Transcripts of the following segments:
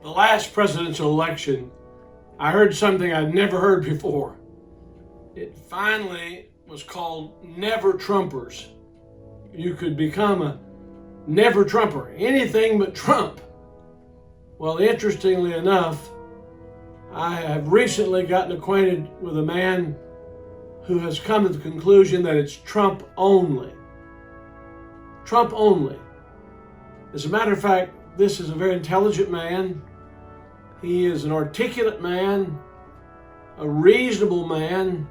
the last presidential election, I heard something I'd never heard before. It finally was called Never Trumpers. You could become a Never Trumper, anything but Trump. Well, interestingly enough, I have recently gotten acquainted with a man who has come to the conclusion that it's Trump only. Trump only. As a matter of fact, this is a very intelligent man. He is an articulate man, a reasonable man,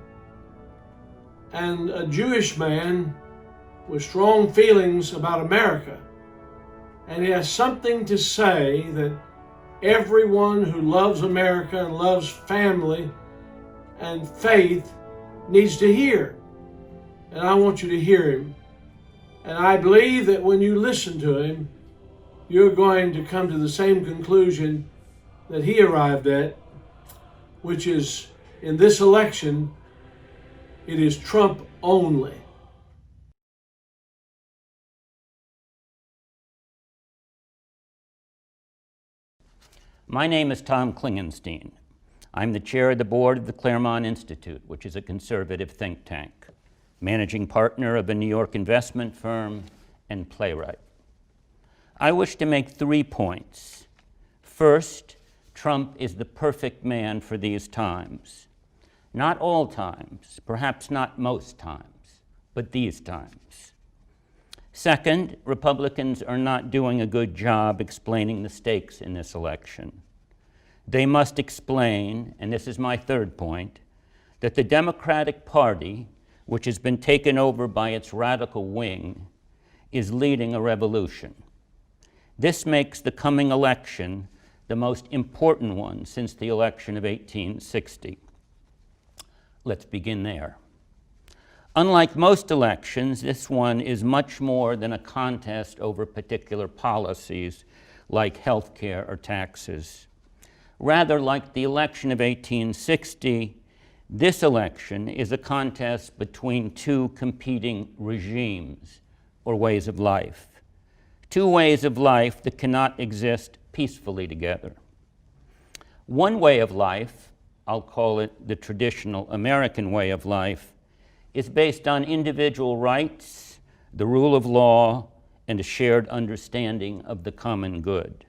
and a Jewish man with strong feelings about America. And he has something to say that everyone who loves America and loves family and faith needs to hear. And I want you to hear him. And I believe that when you listen to him, you're going to come to the same conclusion that he arrived at, which is, in this election, it is Trump only. My name is Tom Klingenstein. I'm the chair of the board of the Claremont Institute, which is a conservative think tank, managing partner of a New York investment firm, and playwright. I wish to make 3 points. First, Trump is the perfect man for these times. Not all times, perhaps not most times, but these times. Second, Republicans are not doing a good job explaining the stakes in this election. They must explain, and this is my third point, that the Democratic Party, which has been taken over by its radical wing, is leading a revolution. This makes the coming election the most important one since the election of 1860. Let's begin there. Unlike most elections, this one is much more than a contest over particular policies like health care or taxes. Rather, like the election of 1860, this election is a contest between two competing regimes or ways of life. Two ways of life that cannot exist peacefully together. One way of life, I'll call it the traditional American way of life, is based on individual rights, the rule of law, and a shared understanding of the common good.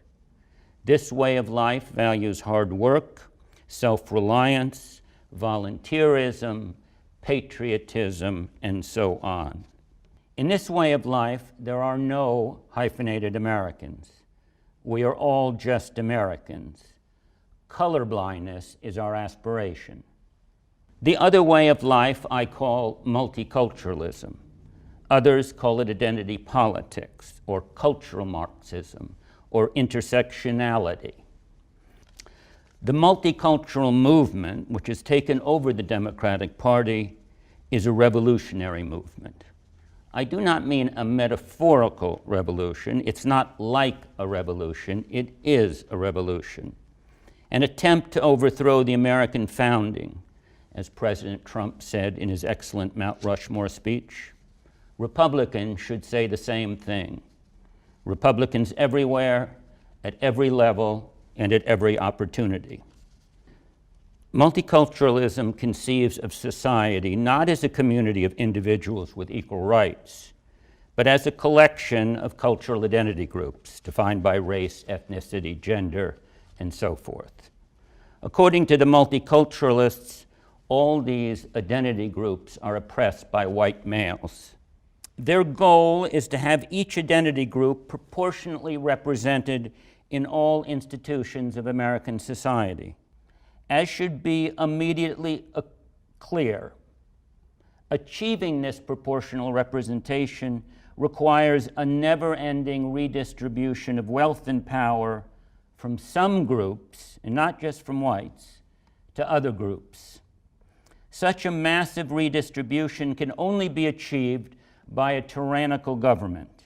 This way of life values hard work, self-reliance, volunteerism, patriotism, and so on. In this way of life, there are no hyphenated Americans. We are all just Americans. Colorblindness is our aspiration. The other way of life I call multiculturalism. Others call it identity politics, or cultural Marxism, or intersectionality. The multicultural movement, which has taken over the Democratic Party, is a revolutionary movement. I do not mean a metaphorical revolution. It's not like a revolution. It is a revolution. An attempt to overthrow the American founding, as President Trump said in his excellent Mount Rushmore speech. Republicans should say the same thing. Republicans everywhere, at every level, and at every opportunity. Multiculturalism conceives of society not as a community of individuals with equal rights, but as a collection of cultural identity groups defined by race, ethnicity, gender, and so forth. According to the multiculturalists, all these identity groups are oppressed by white males. Their goal is to have each identity group proportionately represented in all institutions of American society. As should be immediately clear, achieving this proportional representation requires a never-ending redistribution of wealth and power from some groups, and not just from whites, to other groups. Such a massive redistribution can only be achieved by a tyrannical government,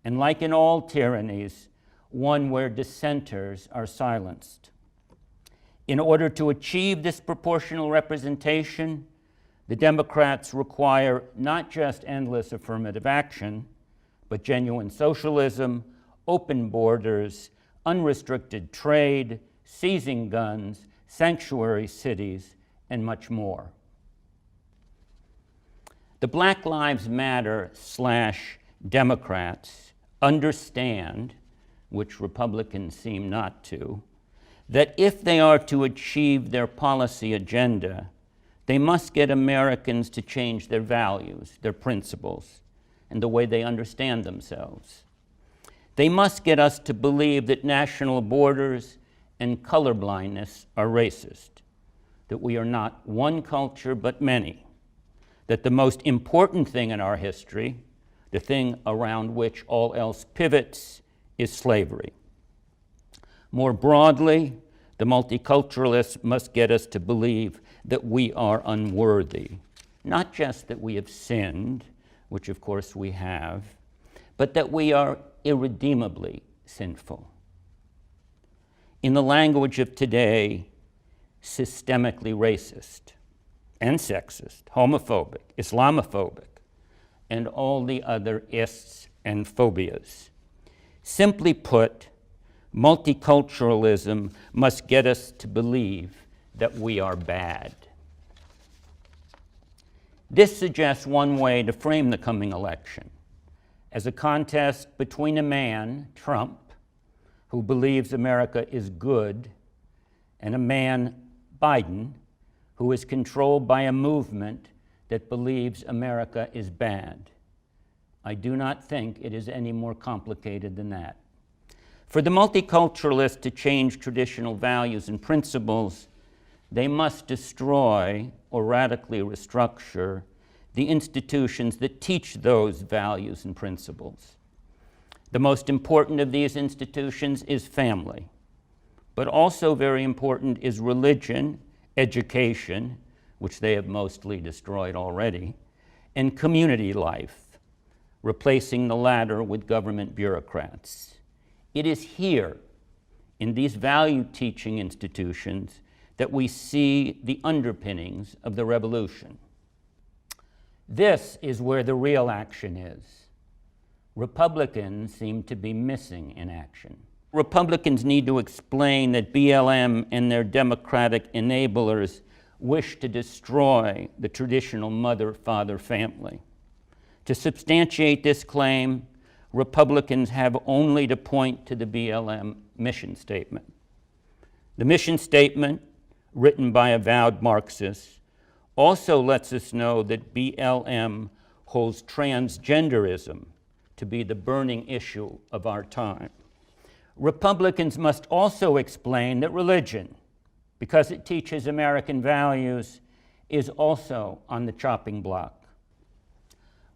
and like in all tyrannies, one where dissenters are silenced. In order to achieve this proportional representation, the Democrats require not just endless affirmative action, but genuine socialism, open borders, unrestricted trade, seizing guns, sanctuary cities, and much more. The Black Lives Matter / Democrats understand, which Republicans seem not to, that if they are to achieve their policy agenda, they must get Americans to change their values, their principles, and the way they understand themselves. They must get us to believe that national borders and colorblindness are racist, that we are not one culture but many, that the most important thing in our history, the thing around which all else pivots, is slavery. More broadly, the multiculturalists must get us to believe that we are unworthy, not just that we have sinned, which of course we have, but that we are irredeemably sinful. In the language of today, systemically racist and sexist, homophobic, Islamophobic, and all the other ists and phobias. Simply put, multiculturalism must get us to believe that we are bad. This suggests one way to frame the coming election as a contest between a man, Trump, who believes America is good, and a man, Biden, who is controlled by a movement that believes America is bad. I do not think it is any more complicated than that. For the multiculturalists to change traditional values and principles, they must destroy or radically restructure the institutions that teach those values and principles. The most important of these institutions is family, but also very important is religion, education, which they have mostly destroyed already, and community life, replacing the latter with government bureaucrats. It is here, in these value-teaching institutions, that we see the underpinnings of the revolution. This is where the real action is. Republicans seem to be missing in action. Republicans need to explain that BLM and their Democratic enablers wish to destroy the traditional mother-father family. To substantiate this claim, Republicans have only to point to the BLM mission statement. The mission statement, written by avowed Marxists, also lets us know that BLM holds transgenderism to be the burning issue of our time. Republicans must also explain that religion, because it teaches American values, is also on the chopping block.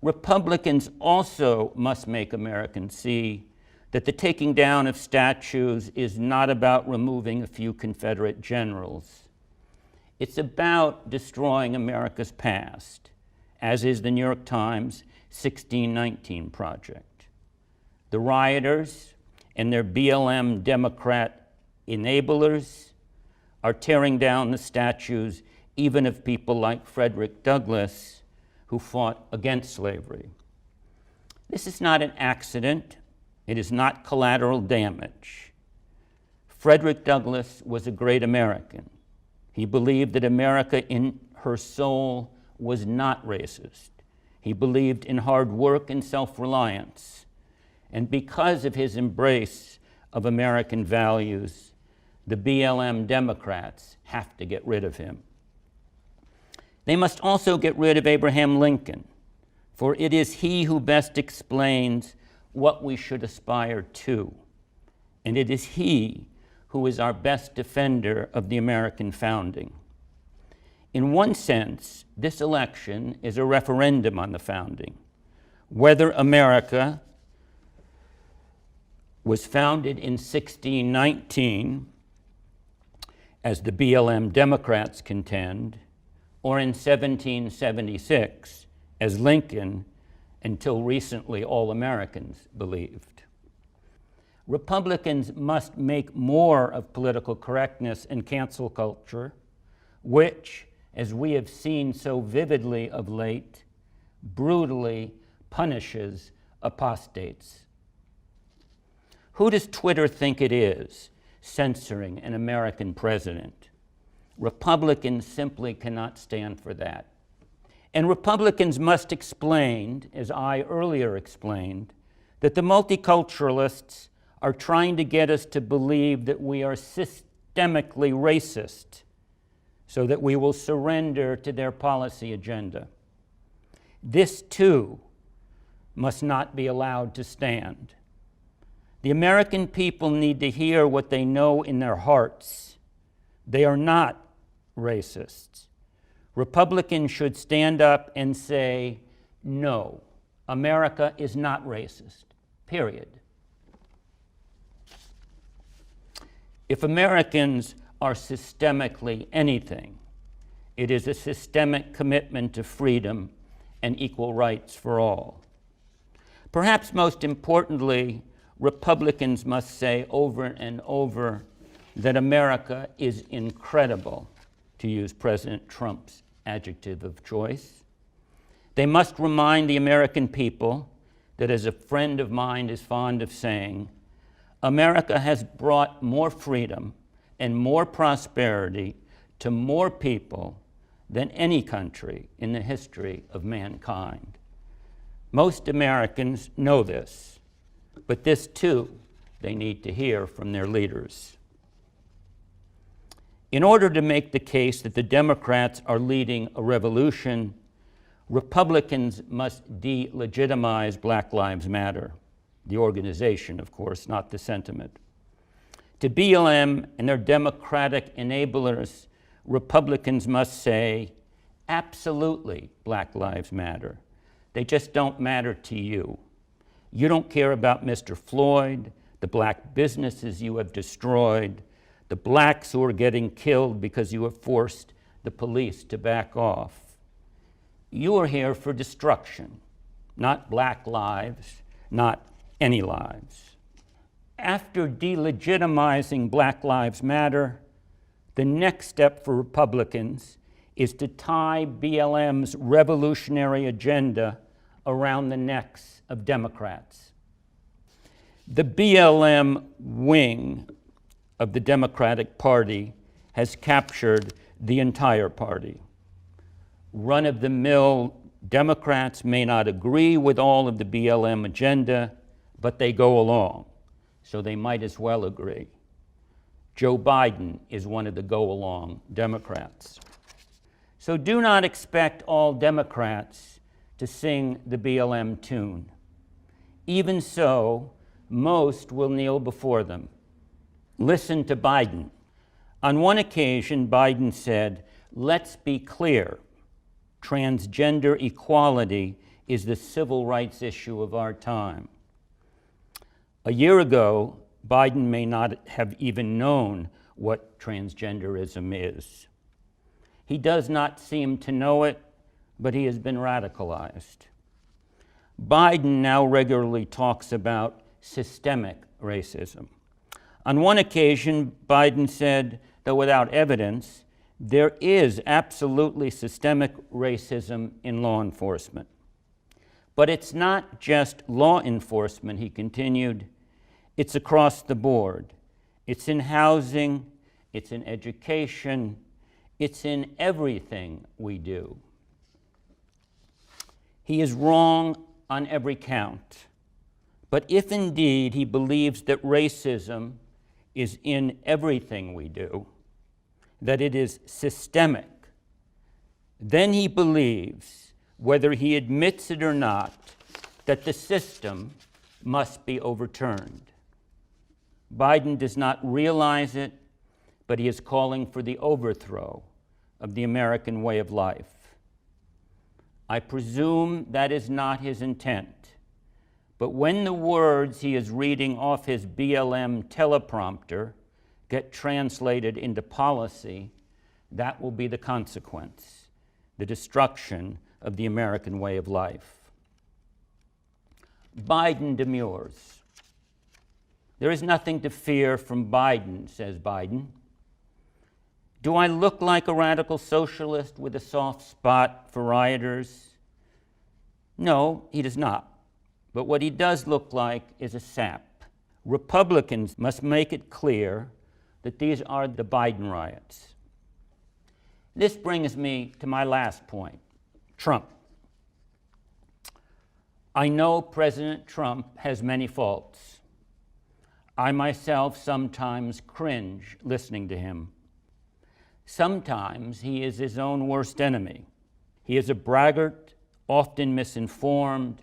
Republicans also must make Americans see that the taking down of statues is not about removing a few Confederate generals. It's about destroying America's past, as is the New York Times 1619 Project. The rioters and their BLM Democrat enablers are tearing down the statues even of people like Frederick Douglass, who fought against slavery. This is not an accident. It is not collateral damage. Frederick Douglass was a great American. He believed that America in her soul was not racist. He believed in hard work and self-reliance. And because of his embrace of American values, the BLM Democrats have to get rid of him. They must also get rid of Abraham Lincoln, for it is he who best explains what we should aspire to, and it is he who is our best defender of the American founding. In one sense, this election is a referendum on the founding, whether America was founded in 1619, as the BLM Democrats contend, or in 1776, as Lincoln, until recently, all Americans believed. Republicans must make more of political correctness and cancel culture, which, as we have seen so vividly of late, brutally punishes apostates. Who does Twitter think it is censoring an American president? Republicans simply cannot stand for that. And Republicans must explain, as I earlier explained, that the multiculturalists are trying to get us to believe that we are systemically racist so that we will surrender to their policy agenda. This, too, must not be allowed to stand. The American people need to hear what they know in their hearts. They are not racists. Republicans should stand up and say, no, America is not racist, period. If Americans are systemically anything, it is a systemic commitment to freedom and equal rights for all. Perhaps most importantly, Republicans must say over and over that America is incredible, to use President Trump's adjective of choice. They must remind the American people that, as a friend of mine is fond of saying, America has brought more freedom and more prosperity to more people than any country in the history of mankind. Most Americans know this, but this too they need to hear from their leaders. In order to make the case that the Democrats are leading a revolution, Republicans must delegitimize Black Lives Matter, the organization, of course, not the sentiment. To BLM and their Democratic enablers, Republicans must say, absolutely, Black Lives Matter. They just don't matter to you. You don't care about Mr. Floyd, the black businesses you have destroyed, the blacks who are getting killed because you have forced the police to back off. You are here for destruction, not black lives, not any lives. After delegitimizing Black Lives Matter, the next step for Republicans is to tie BLM's revolutionary agenda around the necks of Democrats. The BLM wing of the Democratic Party has captured the entire party. Run-of-the-mill Democrats may not agree with all of the BLM agenda, but they go along, so they might as well agree. Joe Biden is one of the go-along Democrats. So do not expect all Democrats to sing the BLM tune. Even so, most will kneel before them. Listen to Biden. On one occasion, Biden said, "Let's be clear, transgender equality is the civil rights issue of our time." A year ago, Biden may not have even known what transgenderism is. He does not seem to know it, but he has been radicalized. Biden now regularly talks about systemic racism. On one occasion, Biden said, though without evidence, there is absolutely systemic racism in law enforcement. But it's not just law enforcement, he continued, it's across the board. It's in housing, it's in education, it's in everything we do. He is wrong on every count. But if indeed he believes that racism is in everything we do, that it is systemic, then he believes, whether he admits it or not, that the system must be overturned. Biden does not realize it, but he is calling for the overthrow of the American way of life. I presume that is not his intent. But when the words he is reading off his BLM teleprompter get translated into policy, that will be the consequence, the destruction of the American way of life. Biden demurs. There is nothing to fear from Biden, says Biden. Do I look like a radical socialist with a soft spot for rioters? No, he does not. But what he does look like is a sap, Republicans must make it clear that these are the Biden riots. This brings me to my last point, Trump. I know President Trump has many faults. I myself sometimes cringe listening to him. Sometimes he is his own worst enemy. He is a braggart, often misinformed,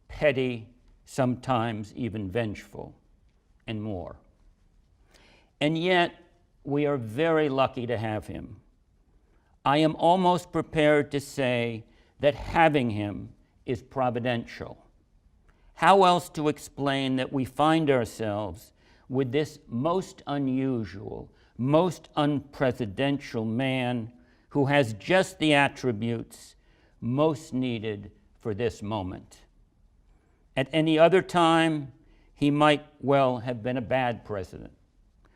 petty, sometimes even vengeful, and more. And yet, we are very lucky to have him. I am almost prepared to say that having him is providential. How else to explain that we find ourselves with this most unusual, most unpresidential man who has just the attributes most needed for this moment? At any other time, he might well have been a bad president.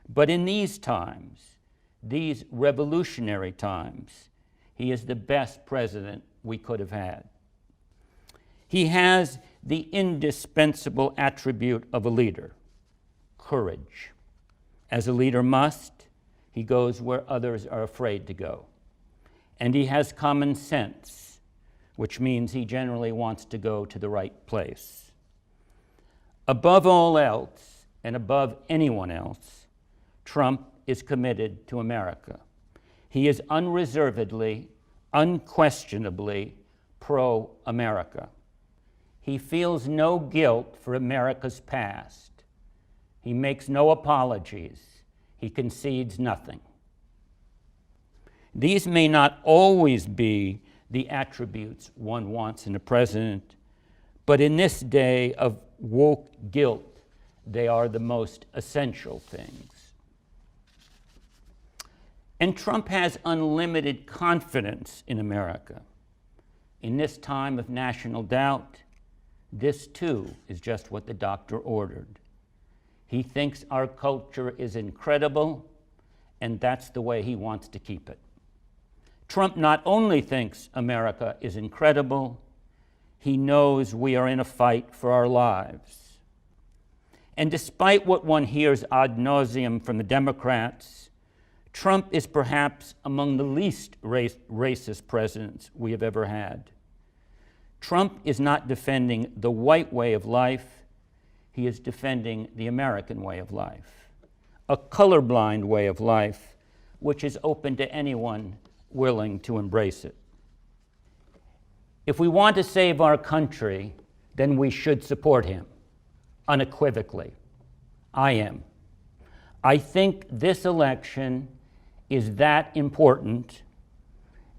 But in these times, these revolutionary times, he is the best president we could have had. He has the indispensable attribute of a leader, courage. As a leader must, he goes where others are afraid to go. And he has common sense, which means he generally wants to go to the right place. Above all else, and above anyone else, Trump is committed to America. He is unreservedly, unquestionably pro-America. He feels no guilt for America's past. He makes no apologies. He concedes nothing. These may not always be the attributes one wants in a president, but in this day of woke guilt, they are the most essential things. And Trump has unlimited confidence in America. In this time of national doubt, this too is just what the doctor ordered. He thinks our culture is incredible, and that's the way he wants to keep it. Trump not only thinks America is incredible, he knows we are in a fight for our lives. And despite what one hears ad nauseum from the Democrats, Trump is perhaps among the least racist presidents we have ever had. Trump is not defending the white way of life, he is defending the American way of life, a colorblind way of life which is open to anyone willing to embrace it. If we want to save our country, then we should support him, unequivocally. I am. I think this election is that important,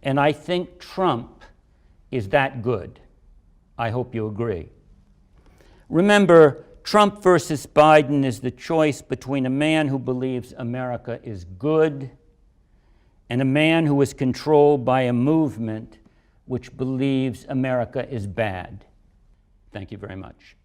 and I think Trump is that good. I hope you agree. Remember, Trump versus Biden is the choice between a man who believes America is good and a man who is controlled by a movement which believes America is bad. Thank you very much.